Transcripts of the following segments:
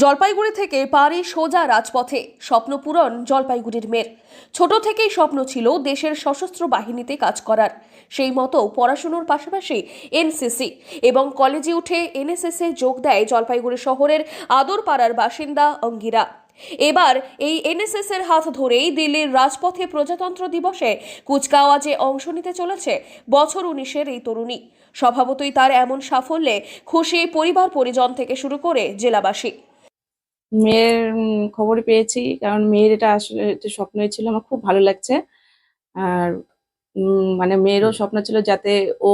জলপাইগুড়ি থেকে পাড়ি সোজা রাজপথে স্বপ্নপূরণ জলপাইগুড়ির মেয়ের। ছোট থেকেই স্বপ্ন ছিল দেশের সশস্ত্র বাহিনীতে কাজ করার। সেই মতো পড়াশুনোর পাশাপাশি এনসিসি এবং কলেজে উঠে এনএসএস এ যোগ দেয় জলপাইগুড়ি শহরের আদরপাড়ার বাসিন্দা অঙ্গিরা। এবার এই এনএসএস এর হাত ধরেই দিল্লির রাজপথে প্রজাতন্ত্র দিবসে কুচকাওয়াজে অংশ নিতে চলেছে বছর 19-এর এই তরুণী। স্বভাবতই তার এমন সাফল্যে খুশি পরিবার পরিজন থেকে শুরু করে জেলাবাসী। মেয়ের খবর পেয়েছি, কারণ মেয়ের এটা আসলে একটা স্বপ্নই ছিল। আমার খুব ভালো লাগছে। আর মানে মেয়েরও স্বপ্ন ছিল যাতে ও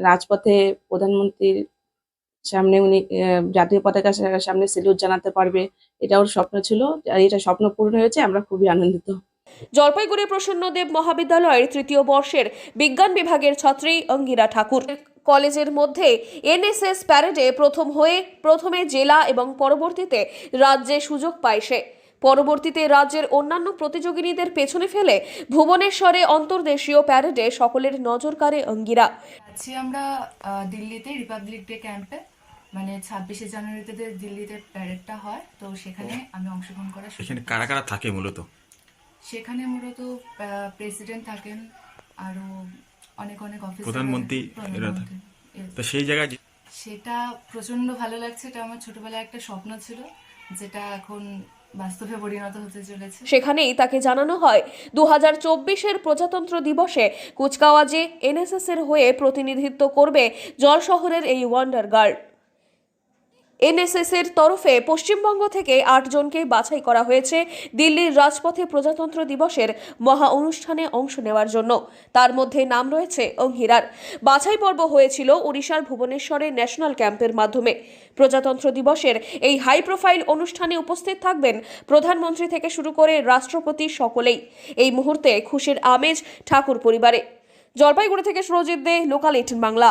রাজপথে প্রধানমন্ত্রীর সামনে উনি জাতীয় পতাকার সামনে সেলিউট জানাতে পারবে, এটা ওর স্বপ্ন ছিল। আর এটা স্বপ্ন পূরণ হয়েছে, আমরা খুবই আনন্দিত। জলপাইগুড়ি প্রসন্নদেব মহাবিদ্যালয়ের 3য় বর্ষের বিজ্ঞান বিভাগের ছাত্রী অঙ্গিরা ঠাকুর কলেজের মধ্যে এনএসএস প্যারেডে প্রথমে জেলা এবং পরবর্তীতে রাজ্যে সুযোগ পায় সে। পরবর্তীতে রাজ্যের অন্যান্য প্রতিযোগিনীদের পেছনে ফেলে ভুবনেশ্বরে অন্তর্দেশীয় প্যারেডে সকলের নজর কাড়ে অঙ্গিরা। আছি আমরা দিল্লিতে রিপাবলিক ডে ক্যাম্পে, মানে 26শে জানুয়ারিতে দিল্লিতে প্যারেডটা হয়, তো সেখানে আমি অংশগ্রহণ করার সুযোগ সেখানে পাই। কারা কারা থাকে মূলত? সেখানে মূলত প্রেসিডেন্ট থাকেন, আরো অনেক অনেক অফিসার, প্রধানমন্ত্রী এরা থাকে। তো সেই জায়গায় সেটা প্রচন্ড ভালো লাগছে। এটা আমার ছোটবেলায় একটা স্বপ্ন ছিল, যেটা এখন বাস্তবে পরিণত হতে চলেছে। সেখানেই তাকে জানানো হয় 2024-এর প্রজাতন্ত্র দিবসে কুচকাওয়াজে এনএসএস এর হয়ে প্রতিনিধিত্ব করবে জল শহরের এই ওয়ান্ডার গার্ল। এনএসএস এর তরফে পশ্চিমবঙ্গ থেকে 8 জনকে বাছাই করা হয়েছে দিল্লির রাজপথে প্রজাতন্ত্র দিবসের মহা অনুষ্ঠানে অংশ নেওয়ার জন্য। তার মধ্যে নাম রয়েছে অঙ্গিরার। বাছাই পর্ব হয়েছিল ওড়িশার ভুবনেশ্বরের ন্যাশনাল ক্যাম্পের মাধ্যমে। প্রজাতন্ত্র দিবসের এই হাই প্রোফাইল অনুষ্ঠানে উপস্থিত থাকবেন প্রধানমন্ত্রী থেকে শুরু করে রাষ্ট্রপতি সকলেই। এই মুহূর্তে খুশির আমেজ ঠাকুর পরিবারে। জলপাইগুড়ি থেকে সুরজিৎ দে, লোকাল 18 বাংলা।